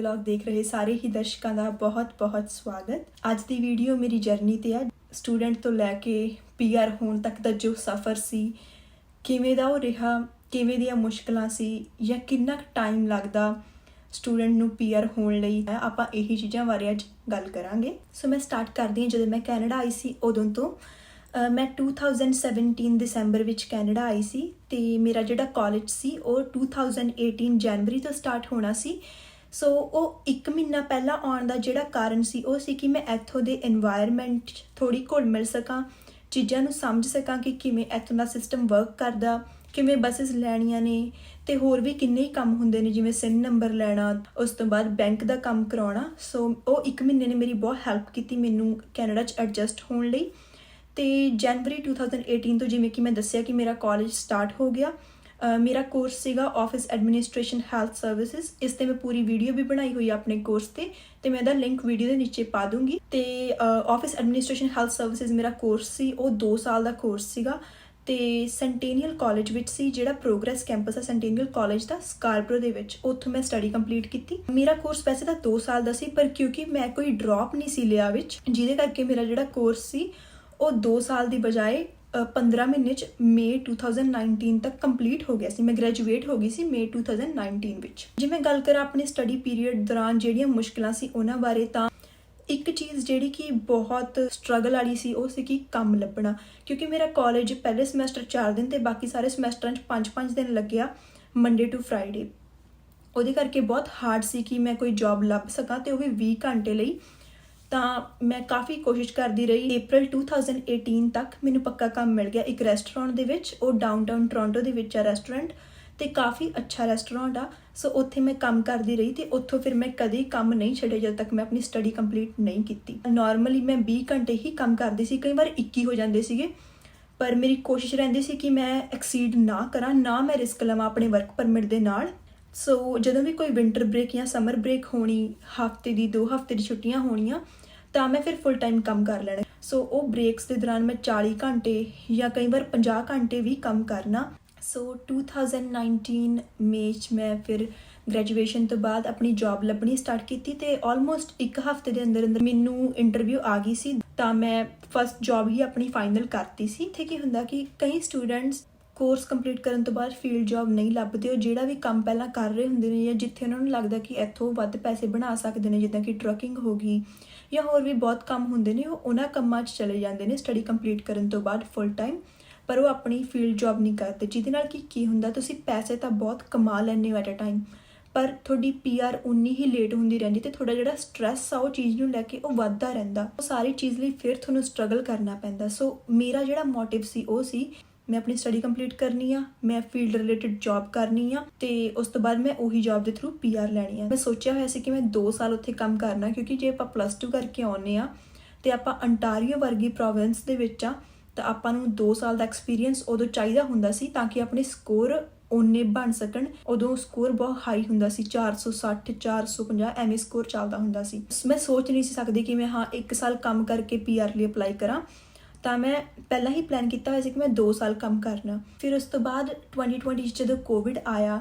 Vlog ਦੇਖ ਰਹੇ ਸਾਰੇ ਹੀ ਦਰਸ਼ਕਾਂ ਦਾ ਬਹੁਤ-ਬਹੁਤ ਸਵਾਗਤ। ਅੱਜ ਦੀ ਵੀਡੀਓ ਮੇਰੀ ਜਰਨੀ ਤੇ ਆ, ਸਟੂਡੈਂਟ ਤੋਂ ਲੈ ਕੇ ਪੀਆਰ ਹੋਣ ਤੱਕ ਦਾ ਜੋ ਸਫ਼ਰ ਸੀ, ਕਿਵੇਂ ਦਾ ਉਹ ਰਿਹਾ, ਕਿਵੇਂ ਦੀਆਂ ਮੁਸ਼ਕਲਾਂ ਸੀ ਜਾਂ ਕਿੰਨਾ ਟਾਈਮ ਲੱਗਦਾ ਸਟੂਡੈਂਟ ਨੂੰ ਪੀਆਰ ਹੋਣ ਲਈ। ਆਪਾਂ ਇਹੀ ਚੀਜ਼ਾਂ ਬਾਰੇ ਅੱਜ ਗੱਲ ਕਰਾਂਗੇ। ਸੋ ਮੈਂ ਸਟਾਰਟ ਕਰਦੀ ਹਾਂ ਜਦੋਂ ਮੈਂ ਕੈਨੇਡਾ ਆਈ ਸੀ ਉਦੋਂ ਤੋਂ। ਮੈਂ 2017 ਦਸੰਬਰ ਵਿੱਚ ਕੈਨੇਡਾ ਆਈ ਸੀ ਅਤੇ ਮੇਰਾ ਜਿਹੜਾ ਕਾਲਜ ਸੀ ਉਹ 2018 ਜਨਵਰੀ ਤੋਂ ਸਟਾਰਟ ਹੋਣਾ ਸੀ। ਸੋ ਉਹ 1 ਮਹੀਨਾ ਪਹਿਲਾਂ ਆਉਣ ਦਾ ਜਿਹੜਾ ਕਾਰਨ ਸੀ ਉਹ ਸੀ ਕਿ ਮੈਂ ਇੱਥੋਂ ਦੇ ਇਨਵਾਇਰਮੈਂਟ 'ਚ ਥੋੜ੍ਹੀ ਘੁਲ ਮਿਲ ਸਕਾਂ, ਚੀਜ਼ਾਂ ਨੂੰ ਸਮਝ ਸਕਾਂ ਕਿ ਕਿਵੇਂ ਇੱਥੋਂ ਦਾ ਸਿਸਟਮ ਵਰਕ ਕਰਦਾ, ਕਿਵੇਂ ਬੱਸਿਸ ਲੈਣੀਆਂ ਨੇ ਅਤੇ ਹੋਰ ਵੀ ਕਿੰਨੇ ਹੀ ਕੰਮ ਹੁੰਦੇ ਨੇ, ਜਿਵੇਂ SIN ਨੰਬਰ ਲੈਣਾ, ਉਸ ਤੋਂ ਬਾਅਦ ਬੈਂਕ ਦਾ ਕੰਮ ਕਰਾਉਣਾ। ਸੋ ਉਹ 1 ਮਹੀਨੇ ਨੇ ਮੇਰੀ ਬਹੁਤ ਹੈਲਪ ਕੀਤੀ ਮੈਨੂੰ ਕੈਨੇਡਾ 'ਚ ਐਡਜਸਟ ਹੋਣ ਲਈ। ਅਤੇ ਜਨਵਰੀ 2018 ਤੋਂ ਜਿਵੇਂ ਕਿ ਮੈਂ ਦੱਸਿਆ ਕਿ ਮੇਰਾ ਕਾਲਜ ਸਟਾਰਟ ਹੋ ਗਿਆ। ਮੇਰਾ ਕੋਰਸ ਸੀਗਾ ਆਫਿਸ ਐਡਮਿਨਿਸਟ੍ਰੇਸ਼ਨ ਹੈਲਥ ਸਰਵਿਸਿਜ਼। ਇਸ 'ਤੇ ਮੈਂ ਪੂਰੀ ਵੀਡੀਓ ਵੀ ਬਣਾਈ ਹੋਈ ਆਪਣੇ ਕੋਰਸ 'ਤੇ ਅਤੇ ਮੈਂ ਇਹਦਾ ਲਿੰਕ ਵੀਡੀਓ ਦੇ ਨੀਚੇ ਪਾ ਦੂੰਗੀ। ਅਤੇ ਆਫਿਸ ਐਡਮਿਨਿਸਟ੍ਰੇਸ਼ਨ ਹੈਲਥ ਸਰਵਿਸਿਜ਼ ਮੇਰਾ ਕੋਰਸ ਸੀ, ਉਹ 2 ਸਾਲ ਦਾ ਕੋਰਸ ਸੀਗਾ ਅਤੇ ਸੈਂਟੇਨੀਅਲ ਕਾਲਜ ਵਿੱਚ ਸੀ, ਜਿਹੜਾ ਪ੍ਰੋਗਰੈਸ ਕੈਂਪਸ ਹੈ ਸੈਂਟੇਨੀਅਲ ਕਾਲਜ ਦਾ ਸਕਾਰਬਰੋ ਦੇ ਵਿੱਚ। ਉੱਥੋਂ ਮੈਂ ਸਟੱਡੀ ਕੰਪਲੀਟ ਕੀਤੀ। ਮੇਰਾ ਕੋਰਸ ਵੈਸੇ ਤਾਂ 2 ਸਾਲ ਦਾ ਸੀ, ਪਰ ਕਿਉਂਕਿ ਮੈਂ ਕੋਈ ਡਰੋਪ ਨਹੀਂ ਸੀ ਲਿਆ ਵਿੱਚ, ਜਿਹਦੇ ਕਰਕੇ ਮੇਰਾ ਜਿਹੜਾ ਕੋਰਸ ਸੀ ਉਹ 2 ਸਾਲ ਦੀ ਬਜਾਏ 15 ਮਹੀਨੇ 'ਚ ਮਈ 2019 ਤੱਕ ਕੰਪਲੀਟ ਹੋ ਗਿਆ ਸੀ। ਮੈਂ ਗ੍ਰੈਜੂਏਟ ਹੋ ਗਈ ਸੀ ਮਈ 2019 ਵਿੱਚ। ਜੇ ਮੈਂ ਗੱਲ ਕਰਾਂ ਆਪਣੇ ਸਟੱਡੀ ਪੀਰੀਅਡ ਦੌਰਾਨ ਜਿਹੜੀਆਂ ਮੁਸ਼ਕਿਲਾਂ ਸੀ ਉਹਨਾਂ ਬਾਰੇ, ਤਾਂ ਇੱਕ ਚੀਜ਼ ਜਿਹੜੀ ਕਿ ਬਹੁਤ ਸਟਰਗਲ ਵਾਲੀ ਸੀ ਉਹ ਸੀ ਕਿ ਕੰਮ ਲੱਭਣਾ, ਕਿਉਂਕਿ ਮੇਰਾ ਕਾਲਜ ਪਹਿਲੇ ਸਮੈਸਟਰ 4 ਦਿਨ ਅਤੇ ਬਾਕੀ ਸਾਰੇ ਸਮੈਸਟਰਾਂ 'ਚ 5-5 ਦਿਨ ਲੱਗਿਆ, ਮੰਡੇ ਟੂ ਫਰਾਈਡੇ। ਉਹਦੇ ਕਰਕੇ ਬਹੁਤ ਹਾਰਡ ਸੀ ਕਿ ਮੈਂ ਕੋਈ ਜੋਬ ਲੱਭ ਸਕਾਂ ਅਤੇ ਉਹ ਵੀ 20 ਘੰਟੇ ਲਈ। ਤਾਂ ਮੈਂ ਕਾਫੀ ਕੋਸ਼ਿਸ਼ ਕਰਦੀ ਰਹੀ। April 2018 ਤੱਕ ਮੈਨੂੰ ਪੱਕਾ ਕੰਮ ਮਿਲ ਗਿਆ ਇੱਕ ਰੈਸਟੋਰੈਂਟ ਦੇ ਵਿੱਚ। ਉਹ ਡਾਊਨਟਾਊਨ ਟੋਰਾਂਟੋ ਦੇ ਵਿੱਚ ਆ ਰੈਸਟੋਰੈਂਟ, ਅਤੇ ਕਾਫੀ ਅੱਛਾ ਰੈਸਟੋਰੈਂਟ ਆ। ਸੋ ਉੱਥੇ ਮੈਂ ਕੰਮ ਕਰਦੀ ਰਹੀ ਅਤੇ ਉੱਥੋਂ ਫਿਰ ਮੈਂ ਕਦੇ ਕੰਮ ਨਹੀਂ ਛੱਡਿਆ ਜਦੋਂ ਤੱਕ ਮੈਂ ਆਪਣੀ ਸਟੱਡੀ ਕੰਪਲੀਟ ਨਹੀਂ ਕੀਤੀ। ਨੋਰਮਲੀ ਮੈਂ 20 ਘੰਟੇ ਹੀ ਕੰਮ ਕਰਦੀ ਸੀ, ਕਈ ਵਾਰ 21 ਹੋ ਜਾਂਦੇ ਸੀਗੇ, ਪਰ ਮੇਰੀ ਕੋਸ਼ਿਸ਼ ਰਹਿੰਦੀ ਸੀ ਕਿ ਮੈਂ ਐਕਸੀਡ ਨਾ ਕਰਾਂ, ਨਾ ਮੈਂ ਰਿਸਕ ਲਵਾਂ ਆਪਣੇ ਵਰਕ ਪਰਮਿਟ ਦੇ ਨਾਲ। ਸੋ ਜਦੋਂ ਵੀ ਕੋਈ ਵਿੰਟਰ ਬ੍ਰੇਕ ਜਾਂ ਸਮਰ ਬ੍ਰੇਕ ਹੋਣੀ, ਹਫ਼ਤੇ ਦੀ 2 ਹਫ਼ਤੇ ਦੀ ਛੁੱਟੀਆਂ ਹੋਣੀਆਂ, ਤਾਂ ਮੈਂ ਫਿਰ ਫੁੱਲ ਟਾਈਮ ਕੰਮ ਕਰ ਲੈਣਾ। ਸੋ ਉਹ ਬ੍ਰੇਕਸ ਦੇ ਦੌਰਾਨ ਮੈਂ 40 ਘੰਟੇ ਜਾਂ ਕਈ ਵਾਰ 50 ਘੰਟੇ ਵੀ ਕੰਮ ਕਰਨਾ। ਸੋ 2019 ਮਈ 'ਚ ਮੈਂ ਫਿਰ ਗ੍ਰੈਜੂਏਸ਼ਨ ਤੋਂ ਬਾਅਦ ਆਪਣੀ ਜੋਬ ਲੱਭਣੀ ਸਟਾਰਟ ਕੀਤੀ ਅਤੇ ਆਲਮੋਸਟ 1 ਹਫ਼ਤੇ ਦੇ ਅੰਦਰ ਅੰਦਰ ਮੈਨੂੰ ਇੰਟਰਵਿਊ ਆ ਗਈ ਸੀ। ਤਾਂ ਮੈਂ ਫਸਟ ਜੋਬ ਹੀ ਆਪਣੀ ਫਾਈਨਲ ਕਰਤੀ ਸੀ। ਇੱਥੇ ਕੀ ਹੁੰਦਾ ਕਿ ਕਈ ਸਟੂਡੈਂਟਸ ਕੋਰਸ ਕੰਪਲੀਟ ਕਰਨ ਤੋਂ ਬਾਅਦ ਫੀਲਡ ਜੋਬ ਨਹੀਂ ਲੱਭਦੇ। ਉਹ ਜਿਹੜਾ ਵੀ ਕੰਮ ਪਹਿਲਾਂ ਕਰ ਰਹੇ ਹੁੰਦੇ ਨੇ ਜਾਂ ਜਿੱਥੇ ਉਹਨਾਂ ਨੂੰ ਲੱਗਦਾ ਕਿ ਇੱਥੋਂ ਵੱਧ ਪੈਸੇ ਬਣਾ ਸਕਦੇ ਨੇ, ਜਿੱਦਾਂ ਕਿ ਟਰੱਕਿੰਗ ਹੋ ਗਈ ਜਾਂ ਹੋਰ ਵੀ ਬਹੁਤ ਕੰਮ ਹੁੰਦੇ ਨੇ, ਉਹ ਉਹਨਾਂ ਕੰਮਾਂ 'ਚ ਚਲੇ ਜਾਂਦੇ ਨੇ ਸਟੱਡੀ ਕੰਪਲੀਟ ਕਰਨ ਤੋਂ ਬਾਅਦ ਫੁੱਲ ਟਾਈਮ, ਪਰ ਉਹ ਆਪਣੀ ਫੀਲਡ ਜੋਬ ਨਹੀਂ ਕਰਦੇ। ਜਿਹਦੇ ਨਾਲ ਕੀ ਹੁੰਦਾ, ਤੁਸੀਂ ਪੈਸੇ ਤਾਂ ਬਹੁਤ ਕਮਾ ਲੈਂਦੇ ਹੋ ਐਟ ਅ ਟਾਈਮ, ਪਰ ਤੁਹਾਡੀ PR ਉਨੀ ਹੀ ਲੇਟ ਹੁੰਦੀ ਰਹਿੰਦੀ ਅਤੇ ਤੁਹਾਡਾ ਜਿਹੜਾ ਸਟਰੈਸ ਆ ਉਹ ਚੀਜ਼ ਨੂੰ ਲੈ ਕੇ ਉਹ ਵੱਧਦਾ ਰਹਿੰਦਾ। ਉਹ ਸਾਰੀ ਚੀਜ਼ ਲਈ ਫਿਰ ਤੁਹਾਨੂੰ ਸਟਰਗਲ ਕਰਨਾ ਪੈਂਦਾ। ਸੋ ਮੇਰਾ ਜਿਹੜਾ ਮੋਟਿਵ ਸੀ ਉਹ ਸੀ ਮੈਂ ਆਪਣੀ ਸਟੱਡੀ ਕੰਪਲੀਟ ਕਰਨੀ ਆ, ਮੈਂ ਫੀਲਡ ਰਿਲੇਟਡ ਜੋਬ ਕਰਨੀ ਆ ਅਤੇ ਉਸ ਤੋਂ ਬਾਅਦ ਮੈਂ ਉਹੀ ਜੋਬ ਦੇ ਥਰੂ PR ਲੈਣੀ ਆ। ਮੈਂ ਸੋਚਿਆ ਹੋਇਆ ਸੀ ਕਿ ਮੈਂ 2 ਸਾਲ ਉੱਥੇ ਕੰਮ ਕਰਨਾ, ਕਿਉਂਕਿ ਜੇ ਆਪਾਂ +2 ਕਰਕੇ ਆਉਂਦੇ ਹਾਂ ਅਤੇ ਆਪਾਂ ਅੰਟਾਰੀਓ ਵਰਗੀ ਪ੍ਰੋਵਿੰਸ ਦੇ ਵਿੱਚ ਆ, ਤਾਂ ਆਪਾਂ ਨੂੰ 2 ਸਾਲ ਦਾ ਐਕਸਪੀਰੀਅੰਸ ਉਦੋਂ ਚਾਹੀਦਾ ਹੁੰਦਾ ਸੀ ਤਾਂ ਕਿ ਆਪਣੇ ਸਕੋਰ ਓਨੇ ਬਣ ਸਕਣ। ਉਦੋਂ ਸਕੋਰ ਬਹੁਤ ਹਾਈ ਹੁੰਦਾ ਸੀ, 460 450 ਐਵੇਂ ਸਕੋਰ ਚੱਲਦਾ ਹੁੰਦਾ ਸੀ। ਮੈਂ ਸੋਚ ਨਹੀਂ ਸੀ ਸਕਦੀ ਕਿ ਮੈਂ 1 ਸਾਲ ਕੰਮ ਕਰਕੇ PR ਲਈ ਅਪਲਾਈ ਕਰਾਂ। ਤਾਂ ਮੈਂ ਪਹਿਲਾਂ ਹੀ ਪਲਾਨ ਕੀਤਾ ਹੋਇਆ ਸੀ ਕਿ ਮੈਂ 2 ਸਾਲ ਕੰਮ ਕਰਨਾ। ਫਿਰ ਉਸ ਤੋਂ ਬਾਅਦ 2020 'ਚ ਜਦੋਂ ਕੋਵਿਡ ਆਇਆ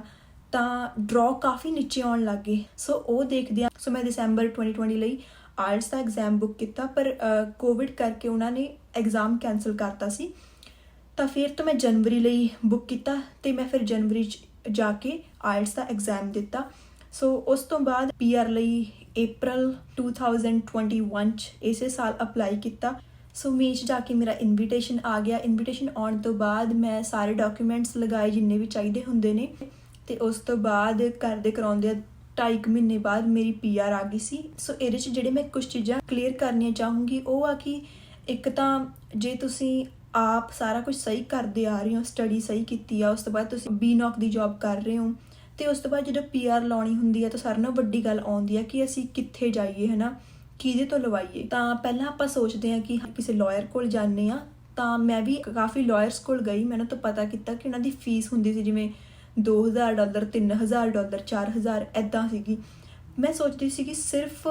ਤਾਂ ਡਰॉ ਕਾਫੀ ਨੀਚੇ ਆਉਣ ਲੱਗ ਗਏ। ਸੋ ਉਹ ਦੇਖਦਿਆਂ ਮੈਂ ਦਸੰਬਰ 2020 ਲਈ IELTS ਦਾ ਐਗਜ਼ਾਮ ਬੁੱਕ ਕੀਤਾ, ਪਰ ਕੋਵਿਡ ਕਰਕੇ ਉਹਨਾਂ ਨੇ ਐਗਜ਼ਾਮ ਕੈਂਸਲ ਕਰਤਾ ਸੀ। ਤਾਂ ਫਿਰ ਤੋਂ ਮੈਂ ਜਨਵਰੀ ਲਈ ਬੁੱਕ ਕੀਤਾ ਅਤੇ ਮੈਂ ਫਿਰ ਜਨਵਰੀ 'ਚ ਜਾ ਕੇ IELTS ਦਾ ਐਗਜ਼ਾਮ ਦਿੱਤਾ। ਸੋ ਉਸ ਤੋਂ ਬਾਅਦ PR ਲਈ April 2021 'ਚ ਇਸੇ ਸਾਲ ਅਪਲਾਈ ਕੀਤਾ। ਸੋ ਮਈ 'ਚ ਜਾ ਕੇ ਮੇਰਾ ਇਨਵੀਟੇਸ਼ਨ ਆ ਗਿਆ। ਇਨਵੀਟੇਸ਼ਨ ਆਉਣ ਤੋਂ ਬਾਅਦ ਮੈਂ ਸਾਰੇ ਡਾਕੂਮੈਂਟਸ ਲਗਾਏ ਜਿੰਨੇ ਵੀ ਚਾਹੀਦੇ ਹੁੰਦੇ ਨੇ, ਅਤੇ ਉਸ ਤੋਂ ਬਾਅਦ ਕਰਦੇ ਕਰਾਉਂਦੇ 2.5 ਮਹੀਨੇ ਬਾਅਦ ਮੇਰੀ PR ਆ ਗਈ ਸੀ। ਸੋ ਇਹਦੇ 'ਚ ਜਿਹੜੇ ਮੈਂ ਕੁਛ ਚੀਜ਼ਾਂ ਕਲੀਅਰ ਕਰਨੀਆਂ ਚਾਹੂੰਗੀ ਉਹ ਆ ਕਿ ਇੱਕ ਤਾਂ ਜੇ ਤੁਸੀਂ ਆਪ ਸਾਰਾ ਕੁਝ ਸਹੀ ਕਰਦੇ ਆ ਰਹੇ ਹੋ, ਸਟੱਡੀ ਸਹੀ ਕੀਤੀ ਆ, ਉਸ ਤੋਂ ਬਾਅਦ ਤੁਸੀਂ BNOC ਦੀ ਜੋਬ ਕਰ ਰਹੇ ਹੋ, ਅਤੇ ਉਸ ਤੋਂ ਬਾਅਦ ਜਦੋਂ PR ਲਾਉਣੀ ਹੁੰਦੀ ਹੈ ਤਾਂ ਸਾਰਿਆਂ ਨਾਲੋਂ ਵੱਡੀ ਗੱਲ ਆਉਂਦੀ ਹੈ ਕਿ ਅਸੀਂ ਕਿੱਥੇ ਜਾਈਏ, ਹੈ ਨਾ, ਕਿਹਦੇ ਤੋਂ ਲਵਾਈਏ। ਤਾਂ ਪਹਿਲਾਂ ਆਪਾਂ ਸੋਚਦੇ ਹਾਂ ਕਿ ਕਿਸੇ ਲਾਇਰ ਕੋਲ ਜਾਂਦੇ ਹਾਂ। ਤਾਂ ਮੈਂ ਵੀ ਕਾਫੀ ਲਾਇਰਸ ਕੋਲ ਗਈ, ਮੈਨੂੰ ਤਾਂ ਪਤਾ ਕੀਤਾ ਕਿ ਉਹਨਾਂ ਦੀ ਫੀਸ ਹੁੰਦੀ ਸੀ ਜਿਵੇਂ $2,000 $3,000 4,000 ਇੱਦਾਂ ਸੀਗੀ। ਮੈਂ ਸੋਚਦੀ ਸੀ ਕਿ ਸਿਰਫ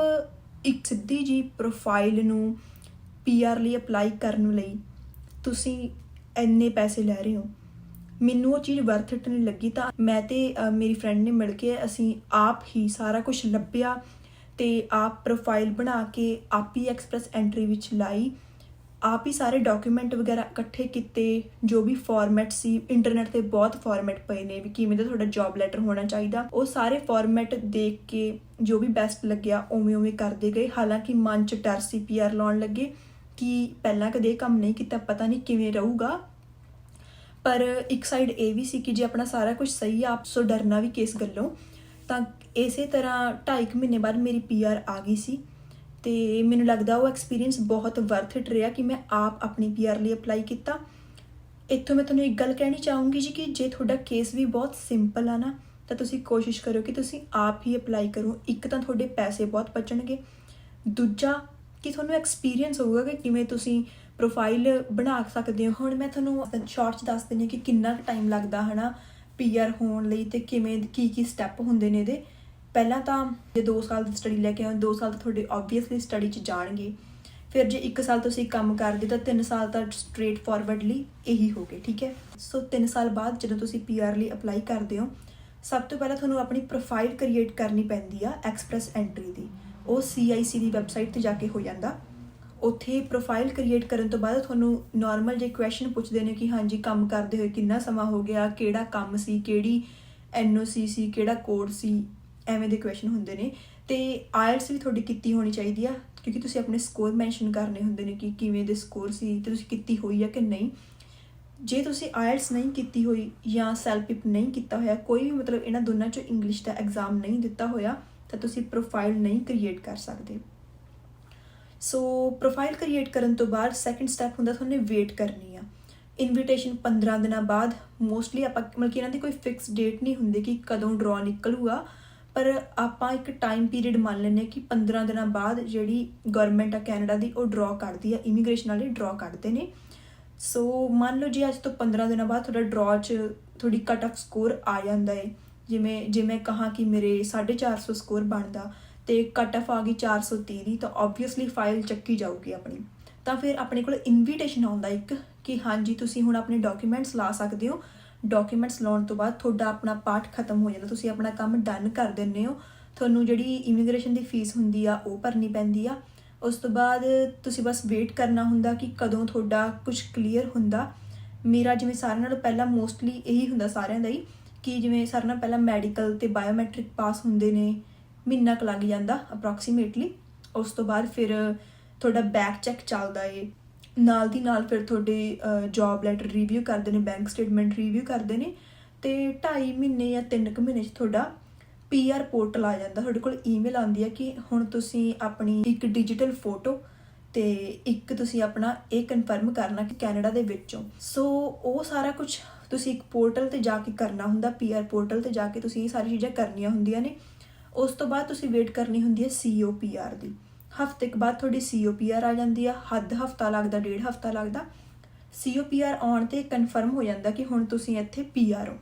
ਇੱਕ ਸਿੱਧੀ ਜੀ ਪ੍ਰੋਫਾਈਲ ਨੂੰ PR ਲਈ ਅਪਲਾਈ ਕਰਨ ਲਈ ਤੁਸੀਂ ਇੰਨੇ ਪੈਸੇ ਲੈ ਰਹੇ ਹੋ। ਮੈਨੂੰ ਉਹ ਚੀਜ਼ ਵਰਥ ਇਟ ਨਹੀਂ ਲੱਗੀ। ਤਾਂ ਮੈਂ ਤੇ ਮੇਰੀ ਫਰੈਂਡ ਨੇ ਮਿਲ ਕੇ ਅਸੀਂ ਆਪ ਹੀ ਸਾਰਾ ਕੁਝ ਲੱਭਿਆ ਤੇ ਆਪ ਪ੍ਰੋਫਾਈਲ ਬਣਾ ਕੇ ਆਪ ਹੀ ਐਕਸਪ੍ਰੈਸ ਐਂਟਰੀ ਵਿੱਚ ਲਾਈ, ਆਪ ਹੀ ਸਾਰੇ ਡਾਕੂਮੈਂਟ ਵਗੈਰਾ ਇਕੱਠੇ ਕੀਤੇ। ਜੋ ਵੀ ਫਾਰਮੈਟ ਸੀ, ਇੰਟਰਨੈਟ ਤੇ ਬਹੁਤ ਫਾਰਮੈਟ ਪਏ ਨੇ ਵੀ ਕਿਵੇਂ ਦਾ ਤੁਹਾਡਾ ਜੌਬ ਲੈਟਰ ਹੋਣਾ ਚਾਹੀਦਾ, ਉਹ ਸਾਰੇ ਫਾਰਮੈਟ ਦੇਖ ਕੇ ਜੋ ਵੀ ਬੈਸਟ ਲੱਗਿਆ ਉਵੇਂ ਕਰਦੇ ਗਏ। ਹਾਲਾਂਕਿ ਮਨ 'ਚ ਡਰ ਸੀ PR ਲਾਉਣ ਲੱਗੇ ਕਿ ਪਹਿਲਾਂ ਕਦੇ ਕੰਮ ਨਹੀਂ ਕੀਤਾ, ਪਤਾ ਨਹੀਂ ਕਿਵੇਂ ਰਹੂਗਾ। ਪਰ ਇੱਕ ਸਾਈਡ ਇਹ ਵੀ ਸੀ ਕਿ ਜੇ ਆਪਣਾ ਸਾਰਾ ਕੁਝ ਸਹੀ ਆ, ਸੋ ਡਰਨਾ ਵੀ ਕਿਸ ਗੱਲੋਂ। ਤਾਂ ਇਸੇ ਤਰ੍ਹਾਂ 2.5 ਮਹੀਨੇ ਬਾਅਦ ਮੇਰੀ PR ਆ ਗਈ ਸੀ ਤੇ ਮੈਨੂੰ ਲੱਗਦਾ ਉਹ ਐਕਸਪੀਰੀਅੰਸ ਬਹੁਤ ਵਰਥ ਇਟ ਰਿਹਾ ਕਿ ਮੈਂ ਆਪ ਆਪਣੀ PR ਲਈ ਅਪਲਾਈ ਕੀਤਾ। ਇੱਥੋਂ ਮੈਂ ਤੁਹਾਨੂੰ ਇੱਕ ਗੱਲ ਕਹਿਣੀ ਚਾਹੂੰਗੀ ਜੀ ਕਿ ਜੇ ਤੁਹਾਡਾ ਕੇਸ ਵੀ ਬਹੁਤ ਸਿੰਪਲ ਆ ਨਾ, ਤਾਂ ਤੁਸੀਂ ਕੋਸ਼ਿਸ਼ ਕਰੋ ਕਿ ਤੁਸੀਂ ਆਪ ਹੀ ਅਪਲਾਈ ਕਰੋ। ਇੱਕ ਤਾਂ ਤੁਹਾਡੇ ਪੈਸੇ ਬਹੁਤ ਬਚਣਗੇ, ਦੂਜਾ ਕਿ ਤੁਹਾਨੂੰ ਐਕਸਪੀਰੀਅੰਸ ਹੋਊਗਾ ਕਿ ਕਿਵੇਂ ਤੁਸੀਂ ਪ੍ਰੋਫਾਈਲ ਬਣਾ ਸਕਦੇ ਹੋ। ਹੁਣ ਮੈਂ ਤੁਹਾਨੂੰ ਸ਼ਾਰਟ 'ਚ ਦੱਸ ਦਿੰਦੀ ਹਾਂ ਕਿ ਕਿੰਨਾ ਕੁ ਟਾਈਮ ਲੱਗਦਾ ਹੈ ਨਾ PR ਹੋਣ ਲਈ ਤੇ ਕਿਵੇਂ ਕੀ ਸਟੈਪ ਹੁੰਦੇ ਨੇ ਇਹਦੇ। ਪਹਿਲਾਂ ਤਾਂ ਜੇ 2 ਸਾਲ ਦੀ ਸਟੱਡੀ ਲੈ ਕੇ ਆਓ, 2 ਸਾਲ ਤਾਂ ਤੁਹਾਡੇ ਓਬਵੀਅਸਲੀ ਸਟੱਡੀ 'ਚ ਜਾਣਗੇ। ਫਿਰ ਜੇ 1 ਸਾਲ ਤੁਸੀਂ ਕੰਮ ਕਰਦੇ ਤਾਂ 3 ਸਾਲ ਤਾਂ ਸਟ੍ਰੇਟ ਫਾਰਵਰਡਲੀ ਇਹੀ ਹੋ ਗਏ, ਠੀਕ ਹੈ। ਸੋ 3 ਸਾਲ ਬਾਅਦ ਜਦੋਂ ਤੁਸੀਂ PR ਲਈ ਅਪਲਾਈ ਕਰਦੇ ਹੋ, ਸਭ ਤੋਂ ਪਹਿਲਾਂ ਤੁਹਾਨੂੰ ਆਪਣੀ ਪ੍ਰੋਫਾਈਲ ਕ੍ਰੀਏਟ ਕਰਨੀ ਪੈਂਦੀ ਆ ਐਕਸਪ੍ਰੈਸ ਐਂਟਰੀ ਦੀ। ਉਹ CIC ਦੀ ਵੈਬਸਾਈਟ 'ਤੇ ਜਾ ਕੇ ਹੋ ਜਾਂਦਾ। ਉੱਥੇ ਪ੍ਰੋਫਾਈਲ ਕ੍ਰੀਏਟ ਕਰਨ ਤੋਂ ਬਾਅਦ ਤੁਹਾਨੂੰ ਨਾਰਮਲ ਜੇ ਕੁਐਸਚਨ ਪੁੱਛਦੇ ਨੇ ਕਿ ਹਾਂਜੀ ਕੰਮ ਕਰਦੇ ਹੋਏ ਕਿੰਨਾ ਸਮਾਂ ਹੋ ਗਿਆ, ਕਿਹੜਾ ਕੰਮ ਸੀ, ਕਿਹੜੀ NOC ਸੀ, ਕਿਹੜਾ ਕੋਡ ਸੀ, ਐਵੇਂ ਦੇ ਕੁਐਸਚਨ ਹੁੰਦੇ ਨੇ। ਤੇ IELTS ਵੀ ਤੁਹਾਡੀ ਕੀਤੀ ਹੋਣੀ ਚਾਹੀਦੀ ਆ ਕਿਉਂਕਿ ਤੁਸੀਂ ਆਪਣੇ ਸਕੋਰ ਮੈਂਸ਼ਨ ਕਰਨੇ ਹੁੰਦੇ ਨੇ ਕਿ ਕਿਵੇਂ ਦੇ ਸਕੋਰ ਸੀ ਤੇ ਤੁਸੀਂ ਕੀਤੀ ਹੋਈ ਆ ਕਿ ਨਹੀਂ। ਜੇ ਤੁਸੀਂ IELTS ਨਹੀਂ ਕੀਤੀ ਹੋਈ ਜਾਂ SELPIP ਨਹੀਂ ਕੀਤਾ ਹੋਇਆ, ਕੋਈ ਵੀ ਮਤਲਬ ਇਹਨਾਂ ਦੋਨਾਂ 'ਚੋਂ ਇੰਗਲਿਸ਼ ਦਾ ਐਗਜ਼ਾਮ ਨਹੀਂ ਦਿੱਤਾ ਹੋਇਆ, ਤਾਂ ਤੁਸੀਂ ਪ੍ਰੋਫਾਈਲ ਨਹੀਂ ਕ੍ਰੀਏਟ ਕਰ ਸਕਦੇ। ਸੋ ਪ੍ਰੋਫਾਈਲ ਕ੍ਰੀਏਟ ਕਰਨ ਤੋਂ ਬਾਅਦ ਸੈਕੰਡ ਸਟੈਪ ਹੁੰਦਾ ਤੁਹਾਨੂੰ ਵੇਟ ਕਰਨੀ ਆ। ਇਨਵੀਟੇਸ਼ਨ 15 ਦਿਨਾਂ ਬਾਅਦ ਮੋਸਟਲੀ ਆਪਾਂ ਮਤਲਬ ਕਿ ਇਹਨਾਂ ਦੀ ਕੋਈ ਫਿਕਸ ਡੇਟ ਨਹੀਂ ਹੁੰਦੀ ਕਿ ਕਦੋਂ ਡਰਾ ਨਿਕਲੂਗਾ, ਪਰ ਆਪਾਂ ਇੱਕ ਟਾਈਮ ਪੀਰੀਅਡ ਮੰਨ ਲੈਂਦੇ ਕਿ 15 ਦਿਨਾਂ ਬਾਅਦ ਜਿਹੜੀ ਗਵਰਨਮੈਂਟ ਆ ਕੈਨੇਡਾ ਦੀ ਉਹ ਡਰਾ ਕੱਢਦੀ ਆ, ਇਮੀਗ੍ਰੇਸ਼ਨ ਵਾਲੇ ਡਰਾ ਕੱਢਦੇ ਨੇ। ਸੋ ਮੰਨ ਲਓ ਜੀ ਅੱਜ ਤੋਂ 15 ਦਿਨਾਂ ਬਾਅਦ ਤੁਹਾਡਾ ਡਰਾ 'ਚ ਤੁਹਾਡੀ ਕੱਟ ਆਫ ਸਕੋਰ ਆ ਜਾਂਦਾ ਹੈ। ਜੇ ਮੈਂ ਕਹਾਂ ਕਿ ਮੇਰੇ 450 ਸਕੋਰ ਬਣਦਾ ਤੇ ਕੱਟ ਆਫ ਆ ਗਈ 430 ਦੀ, ਤਾਂ ਓਬਵੀਅਸਲੀ ਫਾਈਲ ਚੱਕੀ ਜਾਊਗੀ ਆਪਣੀ। ਤਾਂ ਫਿਰ ਆਪਣੇ ਕੋਲ ਇਨਵੀਟੇਸ਼ਨ ਆਉਂਦਾ ਇੱਕ ਕਿ ਹਾਂਜੀ ਤੁਸੀਂ ਹੁਣ ਆਪਣੇ ਡਾਕੂਮੈਂਟਸ ਲਾ ਸਕਦੇ ਹੋ। ਡਾਕੂਮੈਂਟਸ ਲਾਉਣ ਤੋਂ ਬਾਅਦ ਤੁਹਾਡਾ ਆਪਣਾ ਪਾਰਟ ਖਤਮ ਹੋ ਜਾਂਦਾ, ਤੁਸੀਂ ਆਪਣਾ ਕੰਮ ਡਨ ਕਰ ਦਿੰਦੇ ਹੋ। ਤੁਹਾਨੂੰ ਜਿਹੜੀ ਇਮੀਗ੍ਰੇਸ਼ਨ ਦੀ ਫੀਸ ਹੁੰਦੀ ਆ ਉਹ ਭਰਨੀ ਪੈਂਦੀ ਆ। ਉਸ ਤੋਂ ਬਾਅਦ ਤੁਸੀਂ ਬਸ ਵੇਟ ਕਰਨਾ ਹੁੰਦਾ ਕਿ ਕਦੋਂ ਤੁਹਾਡਾ ਕੁਝ ਕਲੀਅਰ ਹੁੰਦਾ। ਮੇਰਾ ਜਿਵੇਂ ਸਾਰਿਆਂ ਨਾਲੋਂ ਪਹਿਲਾਂ ਮੋਸਟਲੀ ਇਹੀ ਹੁੰਦਾ ਸਾਰਿਆਂ ਦਾ ਹੀ ਕਿ ਜਿਵੇਂ ਸਾਰਿਆਂ ਨਾਲੋਂ ਪਹਿਲਾਂ ਮੈਡੀਕਲ ਤੇ ਬਾਇਓਮੈਟ੍ਰਿਕ ਪਾਸ ਹੁੰਦੇ ਨੇ, ਮਹੀਨਾ ਕੁ ਲੱਗ ਜਾਂਦਾ ਅਪਰੋਕਸੀਮੇਟਲੀ। ਉਸ ਤੋਂ ਬਾਅਦ ਫਿਰ ਤੁਹਾਡਾ ਬੈਕ ਚੈੱਕ ਚੱਲਦਾ ਏ, ਨਾਲ ਦੀ ਨਾਲ ਫਿਰ ਤੁਹਾਡੇ ਜੌਬ ਲੈਟਰ ਰਿਵਿਊ ਕਰਦੇ ਨੇ, ਬੈਂਕ ਸਟੇਟਮੈਂਟ ਰਿਵਿਊ ਕਰਦੇ ਨੇ ਤੇ 2.5 ਮਹੀਨੇ ਜਾਂ 3 ਕੁ ਮਹੀਨੇ 'ਚ ਤੁਹਾਡਾ PR ਪੋਰਟਲ ਆ ਜਾਂਦਾ। ਤੁਹਾਡੇ ਕੋਲ ਈਮੇਲ ਆਉਂਦੀ ਹੈ ਕਿ ਹੁਣ ਤੁਸੀਂ ਆਪਣੀ ਇੱਕ ਡਿਜੀਟਲ ਫੋਟੋ ਤੇ ਇੱਕ ਤੁਸੀਂ ਆਪਣਾ ਇਹ ਕਨਫਰਮ ਕਰਨਾ ਕਿ ਕੈਨੇਡਾ ਦੇ ਵਿੱਚੋਂ। ਸੋ ਉਹ ਸਾਰਾ ਕੁਝ ਤੁਸੀਂ ਇੱਕ ਪੋਰਟਲ ਤੇ ਜਾ ਕੇ ਕਰਨਾ ਹੁੰਦਾ, PR ਪੋਰਟਲ ਤੇ ਜਾ ਕੇ ਤੁਸੀਂ ਇਹ ਸਾਰੀ ਚੀਜ਼ਾਂ ਕਰਨੀਆਂ ਹੁੰਦੀਆਂ ਨੇ। ਉਸ ਤੋਂ ਬਾਅਦ ਤੁਸੀਂ ਵੇਟ ਕਰਨੀ ਹੁੰਦੀ ਹੈ CO PR ਦੀ। ਹਫ਼ਤੇ ਕੁ ਬਾਅਦ ਤੁਹਾਡੀ CO PR ਆ ਜਾਂਦੀ ਆ। ਹੱਦ ਹਫ਼ਤਾ ਲੱਗਦਾ, 1.5 ਹਫ਼ਤਾ ਲੱਗਦਾ। CO PR ਆਉਣ ਤੇ ਕਨਫਰਮ ਹੋ ਜਾਂਦਾ ਕਿ ਹੁਣ ਤੁਸੀਂ ਇੱਥੇ PR ਹੋ।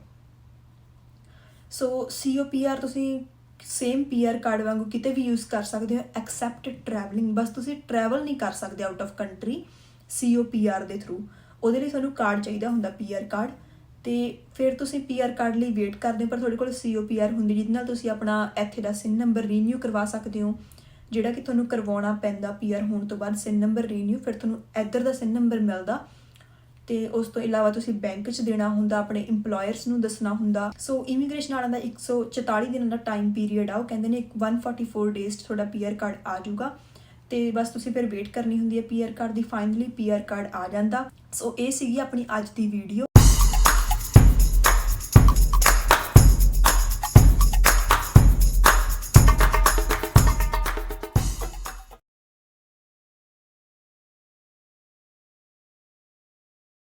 ਸੋ CO PR ਤੁਸੀਂ ਸੇਮ PR ਕਾਰਡ ਵਾਂਗੂ ਕਿਤੇ ਵੀ ਯੂਜ਼ ਕਰ ਸਕਦੇ ਹੋ ਐਕਸੈਪਟ ਟਰੈਵਲਿੰਗ। ਬਸ ਤੁਸੀਂ ਟਰੈਵਲ ਨਹੀਂ ਕਰ ਸਕਦੇ out of country CO PR ਦੇ ਥਰੂ। ਉਹਦੇ ਲਈ ਤੁਹਾਨੂੰ ਕਾਰਡ ਚਾਹੀਦਾ ਹੁੰਦਾ, PR ਕਾਰਡ। ਤੇ ਫਿਰ ਤੁਸੀਂ PR ਕਾਰਡ ਲਈ ਵੇਟ ਕਰਦੇ ਹੋ, ਪਰ ਤੁਹਾਡੇ ਕੋਲ CO PR ਹੁੰਦੀ ਜਿਹਦੇ ਨਾਲ ਤੁਸੀਂ ਆਪਣਾ ਇੱਥੇ ਦਾ SIN ਨੰਬਰ ਰੀਨਿਊ ਕਰਵਾ ਸਕਦੇ ਹੋ, ਜਿਹੜਾ ਕਿ ਤੁਹਾਨੂੰ ਕਰਵਾਉਣਾ ਪੈਂਦਾ PR ਹੋਣ ਤੋਂ ਬਾਅਦ। SIN ਨੰਬਰ ਰੀਨਿਊ ਫਿਰ ਤੁਹਾਨੂੰ ਇੱਧਰ ਦਾ SIN ਨੰਬਰ ਮਿਲਦਾ ਤੇ ਉਸ ਤੋਂ ਇਲਾਵਾ ਤੁਸੀਂ ਬੈਂਕ 'ਚ ਦੇਣਾ ਹੁੰਦਾ, ਆਪਣੇ ਇੰਪਲੋਇਰਸ ਨੂੰ ਦੱਸਣਾ ਹੁੰਦਾ। ਸੋ ਇਮੀਗ੍ਰੇਸ਼ਨ ਵਾਲਿਆਂ ਦਾ 144 ਦਿਨਾਂ ਦਾ ਟਾਈਮ ਪੀਰੀਅਡ ਆ। ਉਹ ਕਹਿੰਦੇ ਨੇ 144 ਡੇਜ਼ 'ਚ ਤੁਹਾਡਾ PR ਕਾਰਡ ਆ ਜਾਊਗਾ ਤੇ ਬਸ ਤੁਸੀਂ ਫਿਰ ਵੇਟ ਕਰਨੀ ਹੁੰਦੀ ਹੈ PR ਕਾਰਡ ਦੀ। ਫਾਈਨਲੀ PR ਕਾਰਡ ਆ ਜਾਂਦਾ। ਸੋ ਇਹ ਸੀਗੀ ਆਪਣੀ ਅੱਜ ਦੀ ਵੀਡੀਓ।